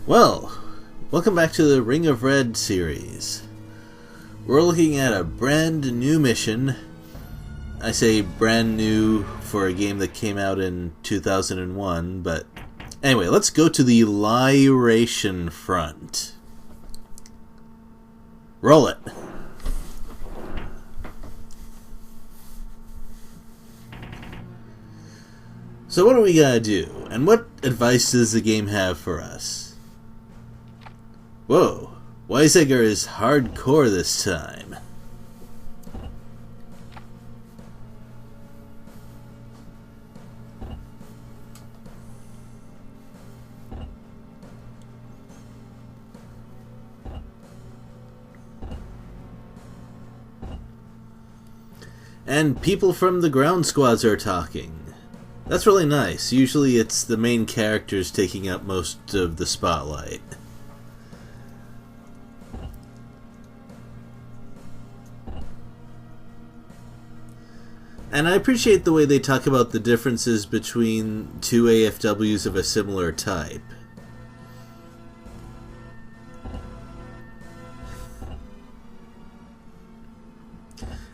Well, welcome back to the Ring of Red series. We're looking at a brand new mission. I say brand new for a game that came out in 2001, but anyway, let's go to the Lyration Front. Roll it. So what do we gotta do, and what advice does the game have for us? Whoa, Weizsäcker is hardcore this time. And people from the ground squads are talking. That's really nice. Usually it's the main characters taking up most of the spotlight. And I appreciate the way they talk about the differences between two AFWs of a similar type.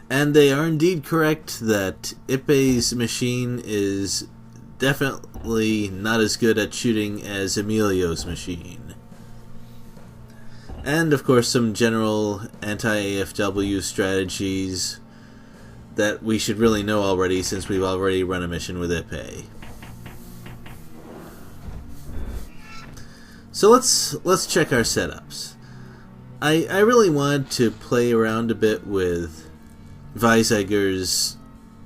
And they are indeed correct that Ippei's machine is definitely not as good at shooting as Emilio's machine. And of course some general anti-AFW strategies that we should really know already, since we've already run a mission with Ippei. So let's check our setups. I really wanted to play around a bit with Weizsäcker's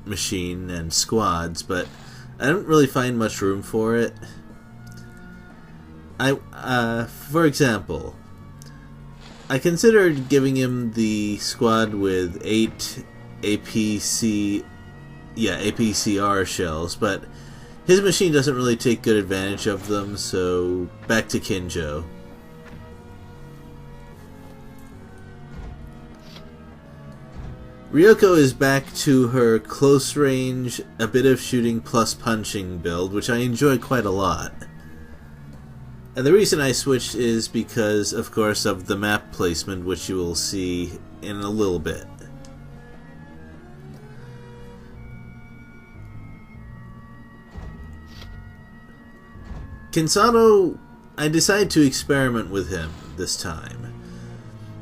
machine and squads, but I don't really find much room for it. For example, I considered giving him the squad with 8 APCR shells, but his machine doesn't really take good advantage of them, so back to Kinjo. Ryoko is back to her close range, a bit of shooting plus punching build, which I enjoy quite a lot. And the reason I switched is because, of course, of the map placement, which you will see in a little bit. Kinsano, I decided to experiment with him this time.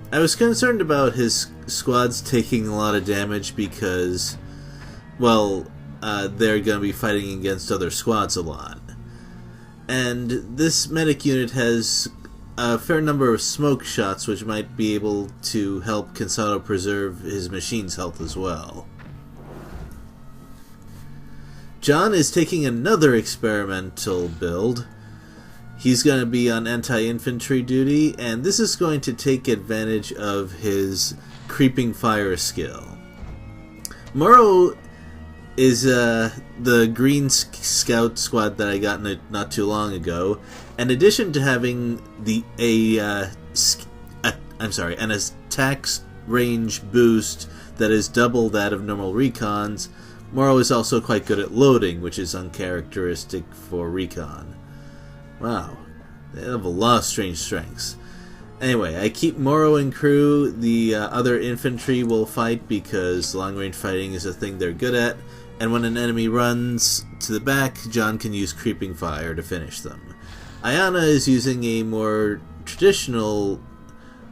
I was concerned about his squads taking a lot of damage because, well, they're going to be fighting against other squads a lot. And this medic unit has a fair number of smoke shots, which might be able to help Kinsano preserve his machine's health as well. John is taking another experimental build. He's going to be on anti-infantry duty, and this is going to take advantage of his creeping fire skill. Moro is the green scout squad that I got not too long ago. In addition to having an attack range boost that is double that of normal recons, Moro is also quite good at loading, which is uncharacteristic for recon. Wow, they have a lot of strange strengths. Anyway, I keep Moro in crew. The other infantry will fight because long-range fighting is a thing they're good at. And when an enemy runs to the back, John can use creeping fire to finish them. Ayana is using a more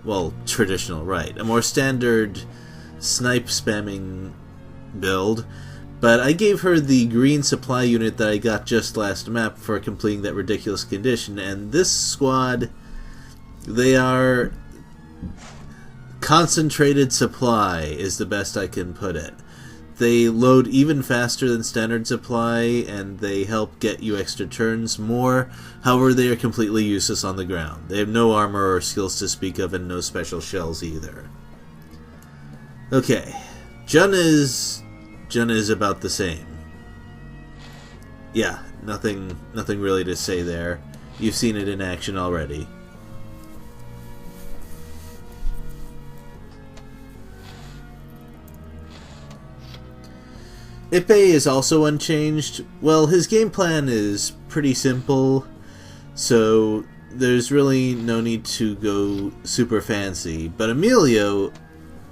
a more standard snipe spamming build. But I gave her the green supply unit that I got just last map for completing that ridiculous condition, and this squad, they are concentrated supply is the best I can put it. They load even faster than standard supply, and they help get you extra turns more. However, they are completely useless on the ground. They have no armor or skills to speak of, and no special shells either. Okay, Jun is about the same. Yeah, nothing really to say there. You've seen it in action already. Ippei is also unchanged. Well, his game plan is pretty simple, so there's really no need to go super fancy, but Emilio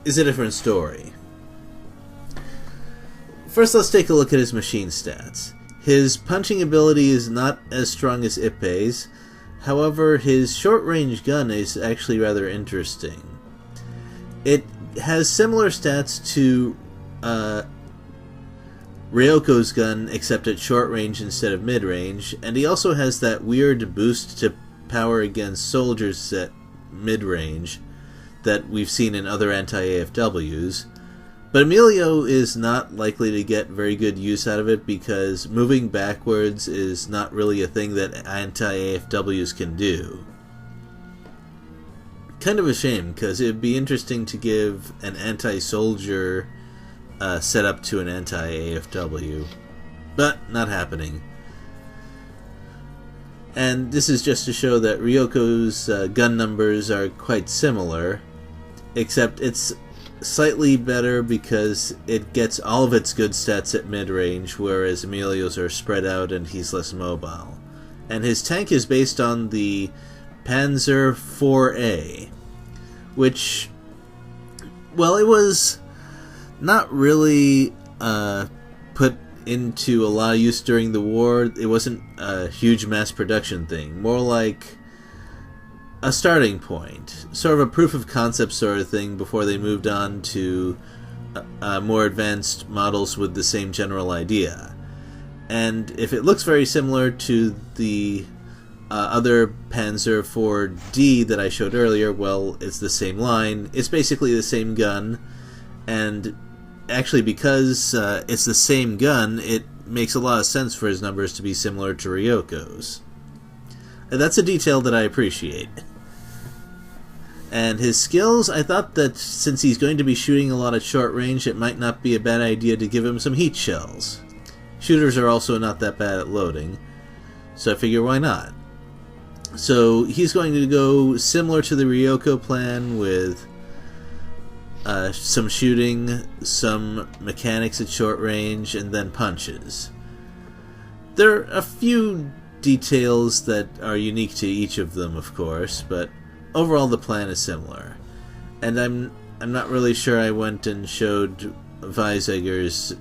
is a different story. First, let's take a look at his machine stats. His punching ability is not as strong as Ippei's, however, his short-range gun is actually rather interesting. It has similar stats to Ryoko's gun, except at short range instead of mid-range, and he also has that weird boost to power against soldiers at mid-range that we've seen in other anti-AFWs. But Emilio is not likely to get very good use out of it because moving backwards is not really a thing that anti-AFWs can do. Kind of a shame, because it would be interesting to give an anti-soldier setup to an anti-AFW, but not happening. And this is just to show that Ryoko's gun numbers are quite similar, except it's slightly better because it gets all of its good stats at mid-range, whereas Emilio's are spread out and he's less mobile. And his tank is based on the Panzer IV-A, which, well, it was not really put into a lot of use during the war. It wasn't a huge mass production thing, more like a starting point, sort of a proof of concept sort of thing before they moved on to more advanced models with the same general idea. And if it looks very similar to the other Panzer IV-D that I showed earlier, well, it's the same line. It's basically the same gun, and actually because it's the same gun, it makes a lot of sense for his numbers to be similar to Ryoko's. And that's a detail that I appreciate. And his skills, I thought that since he's going to be shooting a lot at short range, it might not be a bad idea to give him some heat shells. Shooters are also not that bad at loading, so I figure why not. So he's going to go similar to the Ryoko plan with some shooting, some mechanics at short range, and then punches. There are a few details that are unique to each of them, of course, but overall the plan is similar. And I'm not really sure I went and showed Weizsägger's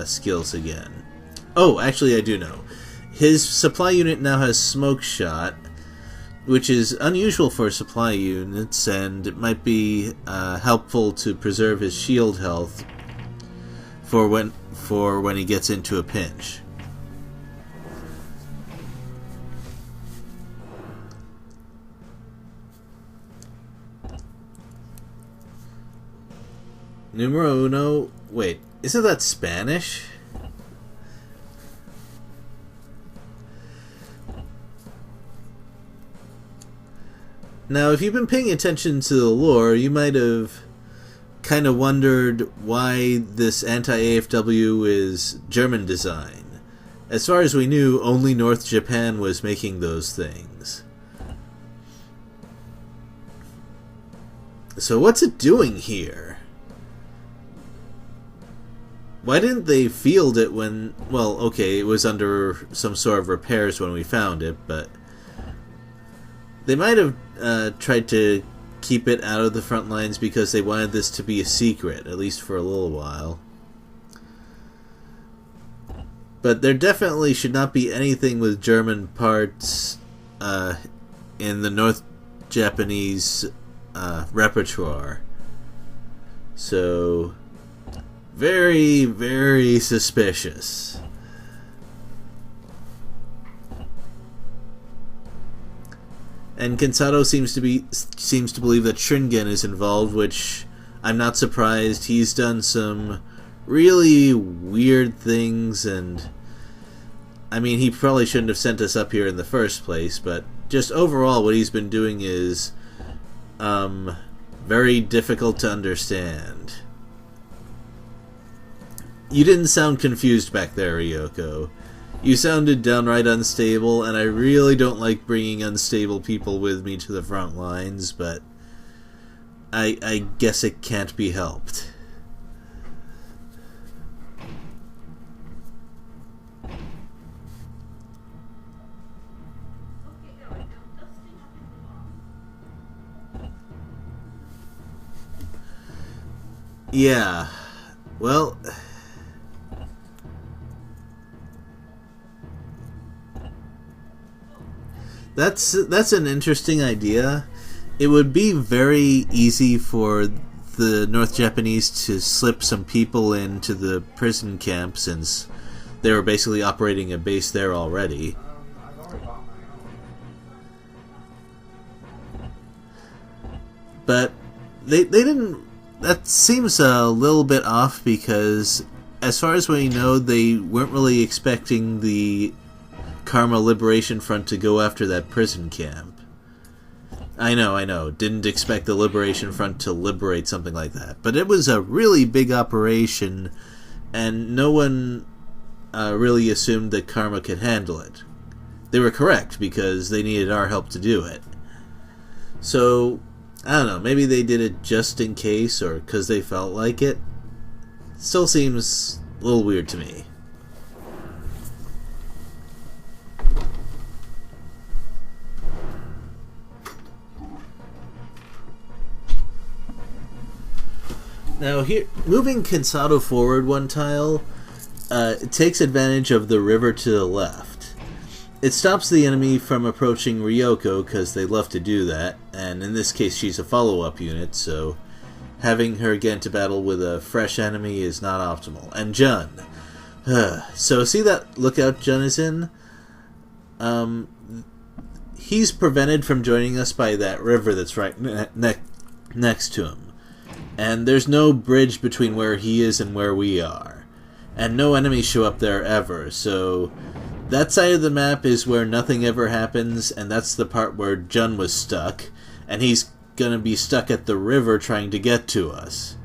skills again. Oh, actually I do know. His supply unit now has smoke shot, which is unusual for supply units, and it might be helpful to preserve his shield health for when he gets into a pinch. Numero uno. Wait, isn't that Spanish? Now, if you've been paying attention to the lore, you might have kind of wondered why this anti-AFW is German design. As far as we knew, only North Japan was making those things. So what's it doing here? Why didn't they field it when... Well, okay, it was under some sort of repairs when we found it, but... They might have tried to keep it out of the front lines because they wanted this to be a secret, at least for a little while. But there definitely should not be anything with German parts in the North Japanese repertoire. So, very, very suspicious. And Kensado seems to believe that Shringen is involved, which I'm not surprised. He's done some really weird things, and I mean, he probably shouldn't have sent us up here in the first place, but just overall what he's been doing is very difficult to understand. You didn't sound confused back there, Ryoko. You sounded downright unstable, and I really don't like bringing unstable people with me to the front lines, but I guess it can't be helped. Yeah. Well, that's an interesting idea. It would be very easy for the North Japanese to slip some people into the prison camp since they were basically operating a base there already. But they didn't. That seems a little bit off because, as far as we know, they weren't really expecting the Karma Liberation Front to go after that prison camp. I know. Didn't expect the Liberation Front to liberate something like that. But it was a really big operation, and no one really assumed that Karma could handle it. They were correct, because they needed our help to do it. So, I don't know, maybe they did it just in case, or because they felt like it. Still seems a little weird to me. Now here, moving Cansado forward one tile, it takes advantage of the river to the left. It stops the enemy from approaching Ryoko, because they love to do that, and in this case she's a follow-up unit, so having her get into battle with a fresh enemy is not optimal. And Jun. So see that lookout Jun is in? He's prevented from joining us by that river that's right next to him. And there's no bridge between where he is and where we are. And no enemies show up there ever, so that side of the map is where nothing ever happens, and that's the part where Jun was stuck, and he's gonna be stuck at the river trying to get to us.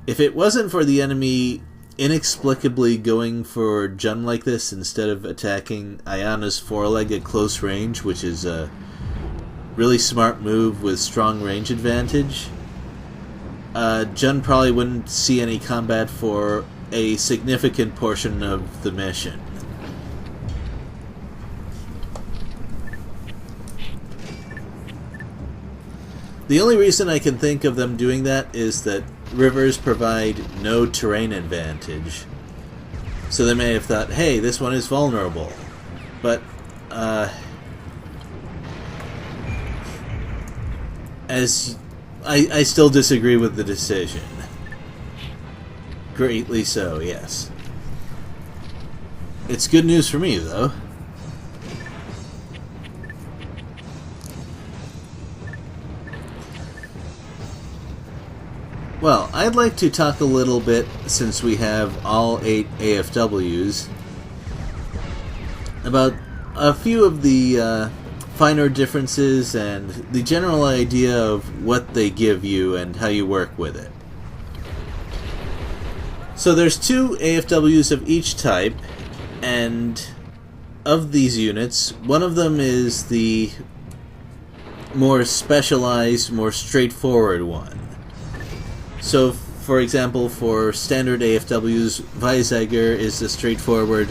If it wasn't for the enemy inexplicably going for Jun like this instead of attacking Ayana's foreleg at close range, which is a really smart move with strong range advantage, Jun probably wouldn't see any combat for a significant portion of the mission. The only reason I can think of them doing that is that rivers provide no terrain advantage. So they may have thought, hey, this one is vulnerable. But, as I still disagree with the decision. Greatly so, yes. It's good news for me, though. Well, I'd like to talk a little bit, since we have all 8 AFWs, about a few of the finer differences and the general idea of what they give you and how you work with it. So there's 2 AFWs of each type, and of these units, one of them is the more specialized, more straightforward one. So, for example, for standard AFWs, Weizsäcker is the straightforward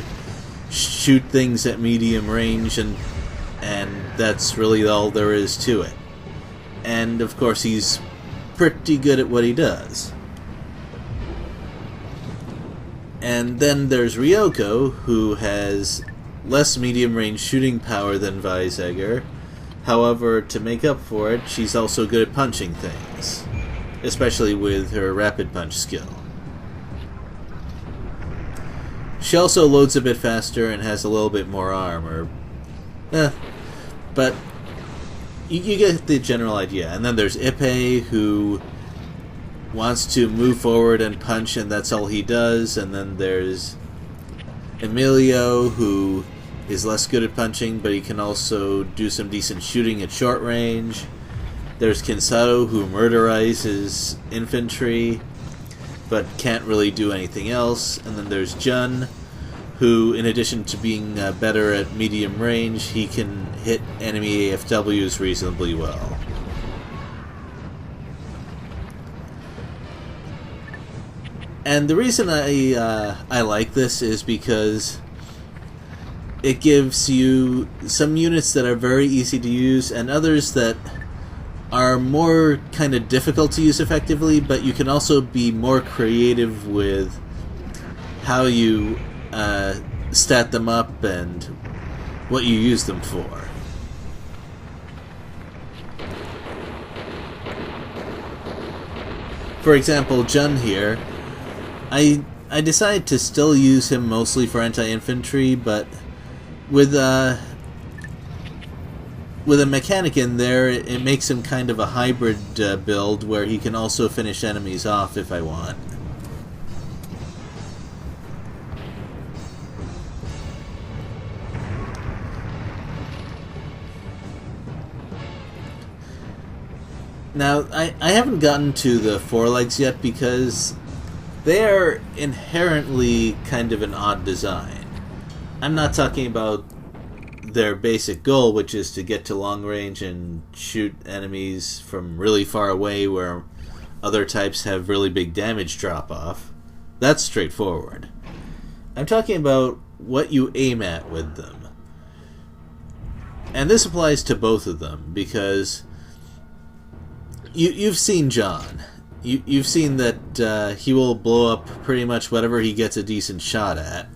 shoot things at medium range, and that's really all there is to it. And, of course, he's pretty good at what he does. And then there's Ryoko, who has less medium-range shooting power than Weizsäcker. However, to make up for it, she's also good at punching things, especially with her rapid punch skill. She also loads a bit faster and has a little bit more armor. But you get the general idea. And then there's Ippei, who wants to move forward and punch, and that's all he does. And then there's Emilio, who is less good at punching, but he can also do some decent shooting at short range. There's Cansado, who murderizes infantry, but can't really do anything else. And then there's Jun, who, in addition to being better at medium range, he can hit enemy AFWs reasonably well. And the reason I like this is because it gives you some units that are very easy to use, and others that are more kind of difficult to use effectively, but you can also be more creative with how you stat them up and what you use them for. For example, Jun here, I decided to still use him mostly for anti-infantry, but with a mechanic in there, it makes him kind of a hybrid build where he can also finish enemies off if I want. Now, I haven't gotten to the forelegs yet because they are inherently kind of an odd design. I'm not talking about their basic goal, which is to get to long range and shoot enemies from really far away where other types have really big damage drop-off. That's straightforward. I'm talking about what you aim at with them. And this applies to both of them, because you've seen John. You've seen that he will blow up pretty much whatever he gets a decent shot at.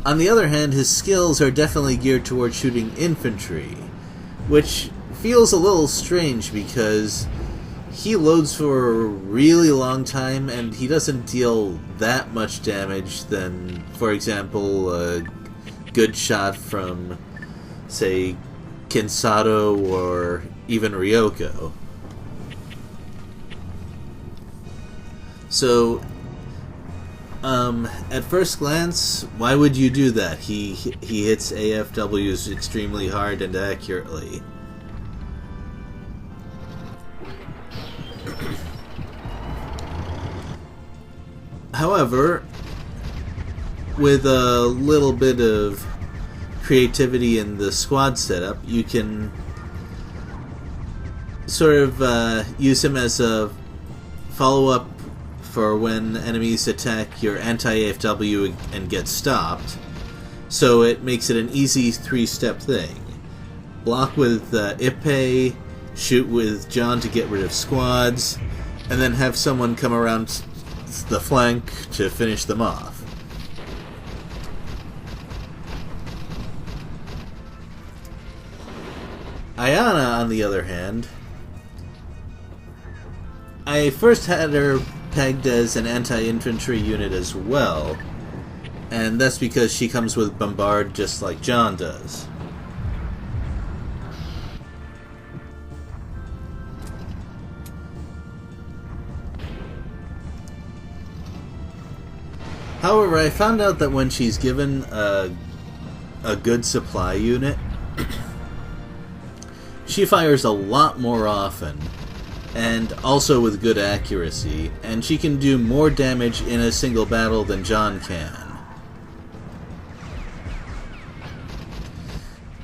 On the other hand, his skills are definitely geared towards shooting infantry, which feels a little strange because he loads for a really long time and he doesn't deal that much damage than, for example, a good shot from, say, Kinsato or even Ryoko. So, at first glance, why would you do that? He hits AFWs extremely hard and accurately. However, with a little bit of creativity in the squad setup, you can sort of use him as a follow-up for when enemies attack your anti-AFW and get stopped. So it makes it an easy three-step thing. Block with Ippei, shoot with John to get rid of squads, and then have someone come around the flank to finish them off. Ayana, on the other hand, I first had her pegged as an anti-infantry unit as well, and that's because she comes with Bombard just like John does. However, I found out that when she's given a good supply unit, she fires a lot more often, and also with good accuracy, and she can do more damage in a single battle than John can.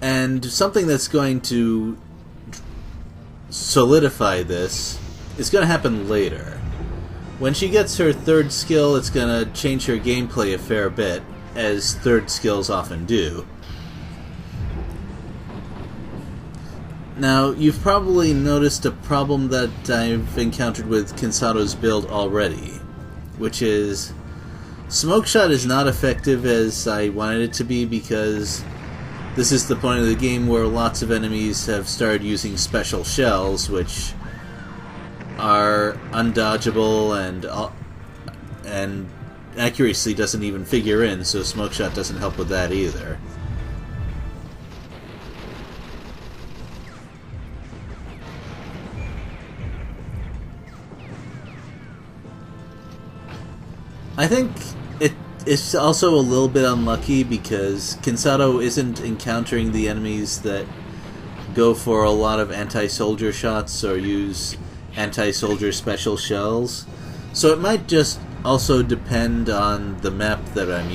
And something that's going to solidify this is going to happen later. When she gets her third skill, it's going to change her gameplay a fair bit, as third skills often do. Now, you've probably noticed a problem that I've encountered with Kinsato's build already, which is Smoke Shot is not effective as I wanted it to be because this is the point of the game where lots of enemies have started using special shells, which are undodgeable and accuracy doesn't even figure in, so Smoke Shot doesn't help with that either. I think it's also a little bit unlucky because Kinsato isn't encountering the enemies that go for a lot of anti-soldier shots or use anti-soldier special shells. So it might just also depend on the map that I'm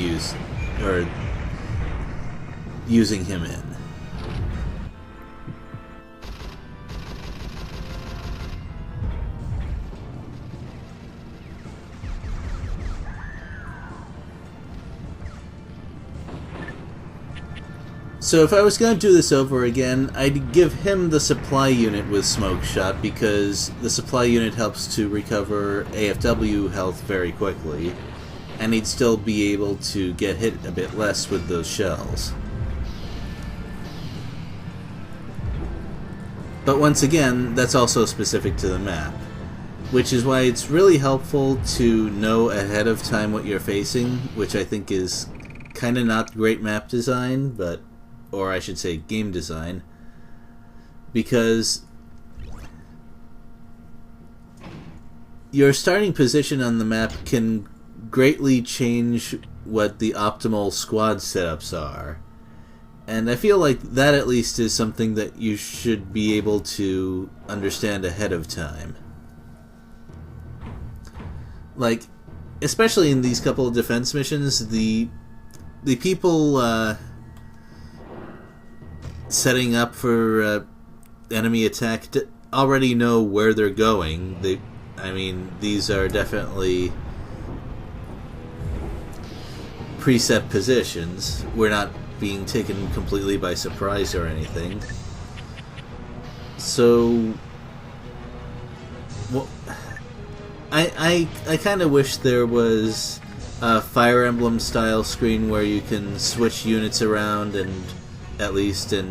using him in. So if I was going to do this over again, I'd give him the supply unit with Smoke Shot, because the supply unit helps to recover AFW health very quickly, and he'd still be able to get hit a bit less with those shells. But once again, that's also specific to the map, which is why it's really helpful to know ahead of time what you're facing, which I think is kind of not great map design, but, or I should say game design, because your starting position on the map can greatly change what the optimal squad setups are. And I feel like that at least is something that you should be able to understand ahead of time. Like, especially in these couple of defense missions, the people setting up for enemy attack already know where they're going. I mean, these are definitely preset positions. We're not being taken completely by surprise or anything. So, well, I kind of wish there was a Fire Emblem style screen where you can switch units around and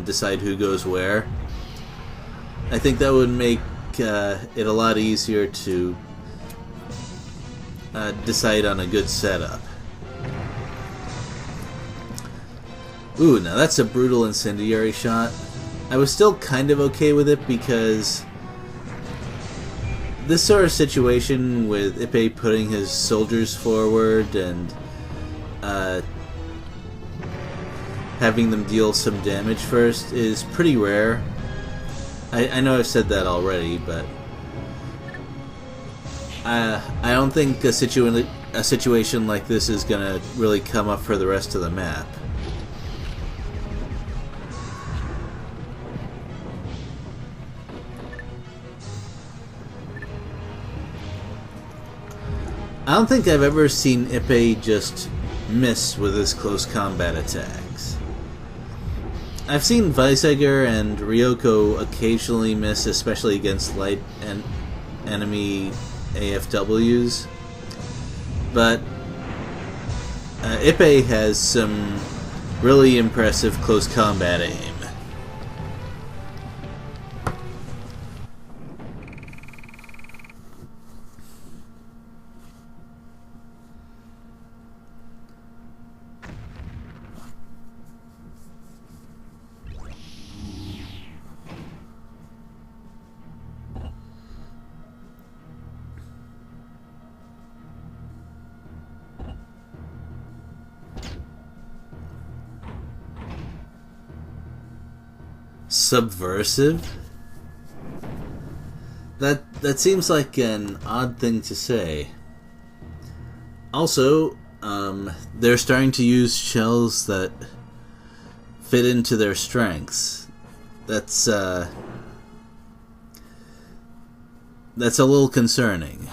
decide who goes where. I think that would make it a lot easier to decide on a good setup. Ooh, now that's a brutal incendiary shot. I was still kind of okay with it because this sort of situation with Ippei putting his soldiers forward and having them deal some damage first is pretty rare. I know I've said that already, but I don't think a situation like this is gonna really come up for the rest of the map. I don't think I've ever seen Ippei just miss with his close combat attacks. I've seen Weisegger and Ryoko occasionally miss, especially against light and enemy AFWs, but Ippei has some really impressive close combat aim. Subversive? That seems like an odd thing to say. Also, they're starting to use shells that fit into their strengths. That's a little concerning.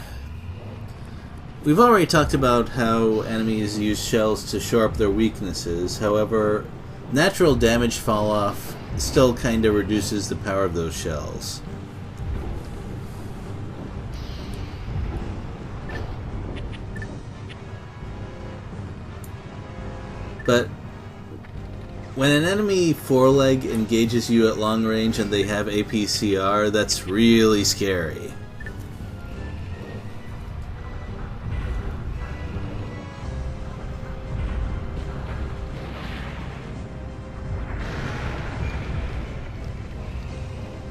We've already talked about how enemies use shells to shore up their weaknesses. However, natural damage fall-off still kind of reduces the power of those shells. But when an enemy foreleg engages you at long range and they have APCR, that's really scary.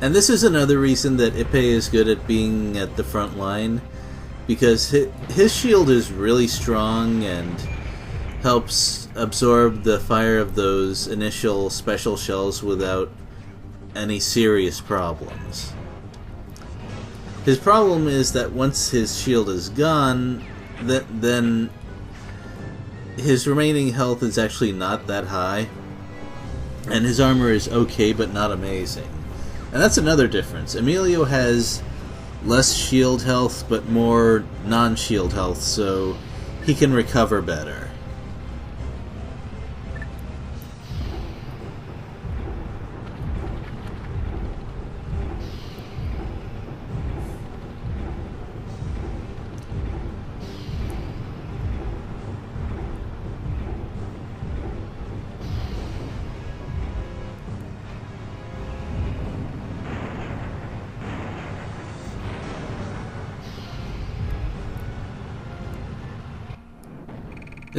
And this is another reason that Ippei is good at being at the front line, because his shield is really strong and helps absorb the fire of those initial special shells without any serious problems. His problem is that once his shield is gone, then his remaining health is actually not that high, and his armor is okay but not amazing. And that's another difference. Emilio has less shield health, but more non-shield health, so he can recover better.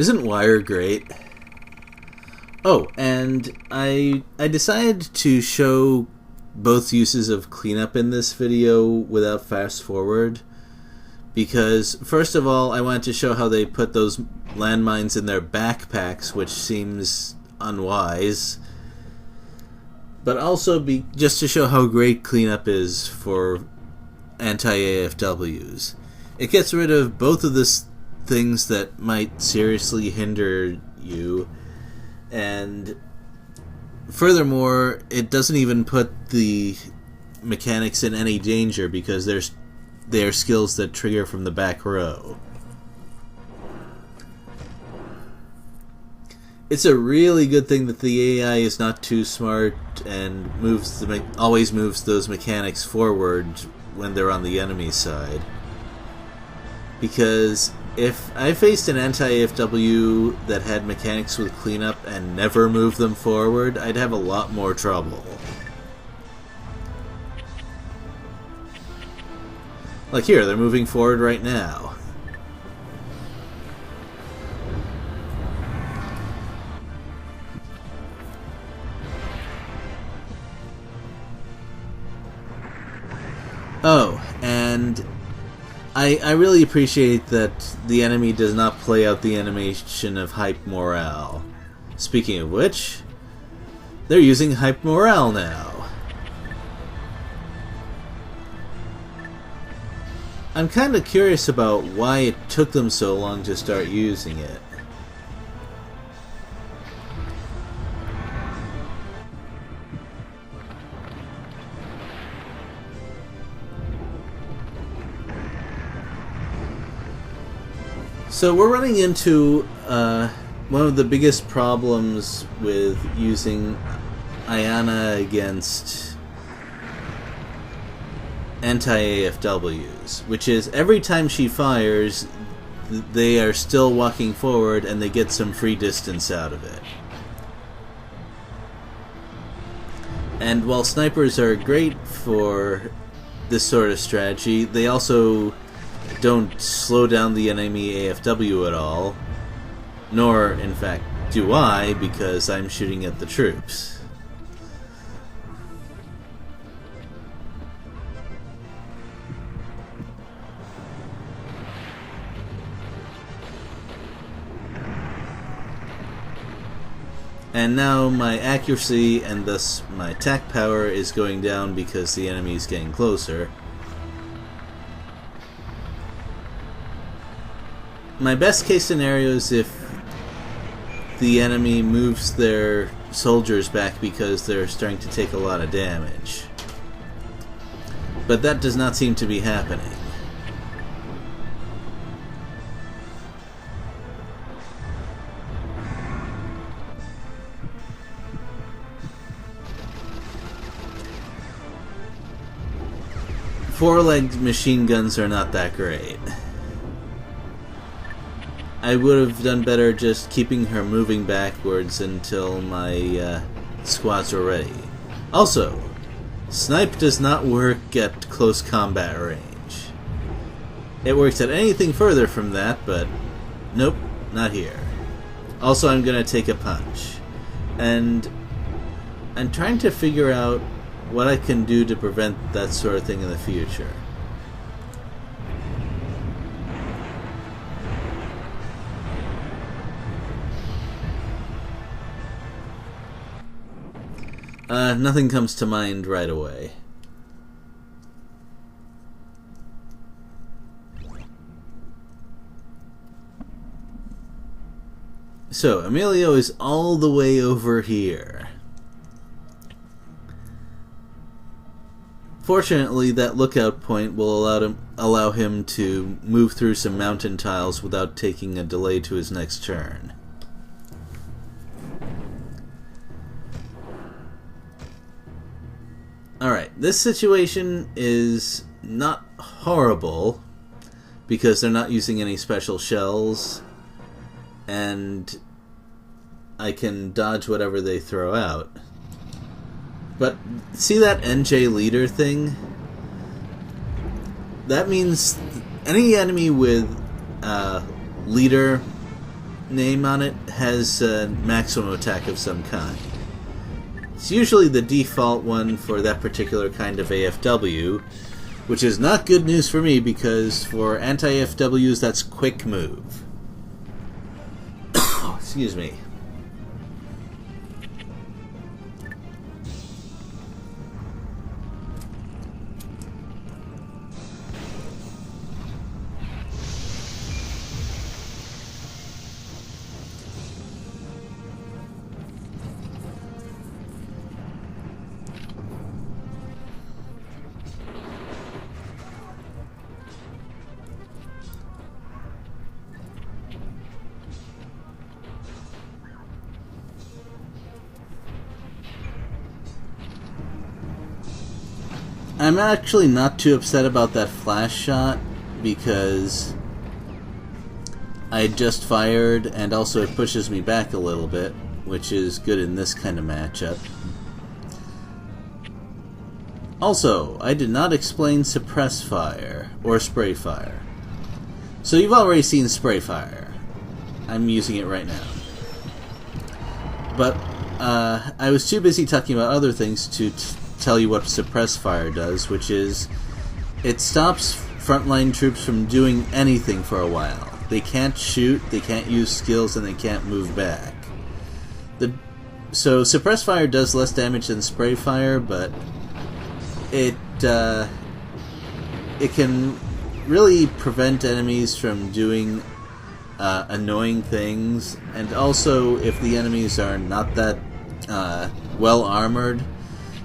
Isn't Wire great? Oh, and I decided to show both uses of cleanup in this video without fast forward, because first of all I wanted to show how they put those landmines in their backpacks, which seems unwise, but also just to show how great cleanup is for anti-AFWs. It gets rid of both of the things that might seriously hinder you, and furthermore, it doesn't even put the mechanics in any danger because they are skills that trigger from the back row. It's a really good thing that the AI is not too smart and always moves those mechanics forward when they're on the enemy side. Because if I faced an anti-AFW that had mechanics with cleanup and never moved them forward, I'd have a lot more trouble. Like here, they're moving forward right now. Oh, and I really appreciate that the enemy does not play out the animation of hype morale. Speaking of which, they're using hype morale now. I'm kind of curious about why it took them so long to start using it. So we're running into one of the biggest problems with using Ayana against anti-AFWs, which is every time she fires, they are still walking forward and they get some free distance out of it. And while snipers are great for this sort of strategy, they also don't slow down the enemy AFW at all, nor, in fact, do I, because I'm shooting at the troops. And now my accuracy and thus my attack power is going down because the enemy is getting closer. My best case scenario is if the enemy moves their soldiers back because they're starting to take a lot of damage. But that does not seem to be happening. Four-legged machine guns are not that great. I would have done better just keeping her moving backwards until my squads were ready. Also, snipe does not work at close combat range. It works at anything further from that, but nope, not here. Also, I'm gonna take a punch. And I'm trying to figure out what I can do to prevent that sort of thing in the future. Nothing comes to mind right away. So, Emilio is all the way over here. Fortunately, that lookout point will allow him to move through some mountain tiles without taking a delay to his next turn. Alright, this situation is not horrible because they're not using any special shells and I can dodge whatever they throw out. But see that NJ leader thing? That means any enemy with leader name on it has a maximum attack of some kind. It's usually the default one for that particular kind of AFW, which is not good news for me because for anti-AFWs that's quick move. Excuse me. I'm actually not too upset about that flash shot because I just fired and also it pushes me back a little bit, which is good in this kind of matchup. Also, I did not explain suppress fire or spray fire. So you've already seen spray fire. I'm using it right now. But I was too busy talking about other things to tell you what suppress fire does, which is it stops frontline troops from doing anything for a while. They can't shoot, they can't use skills, and they can't move back. So suppress fire does less damage than spray fire, but it can really prevent enemies from doing annoying things, and also if the enemies are not that well armored,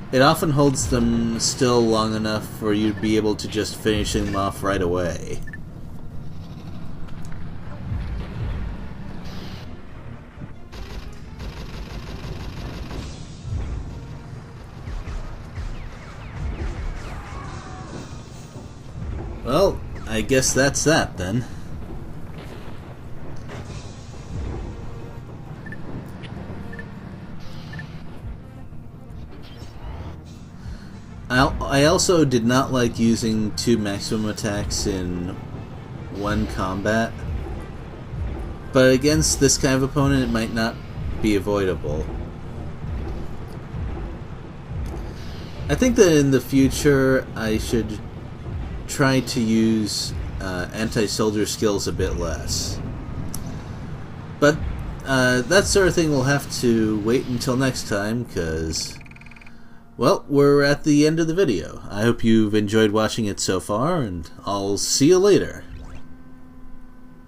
it often holds them still long enough for you to be able to just finish them off right away. Well, I guess that's that then. I also did not like using 2 maximum attacks in one combat, but against this kind of opponent it might not be avoidable. I think that in the future I should try to use anti-soldier skills a bit less. But that sort of thing will have to wait until next time, because, well, we're at the end of the video. I hope you've enjoyed watching it so far, and I'll see you later.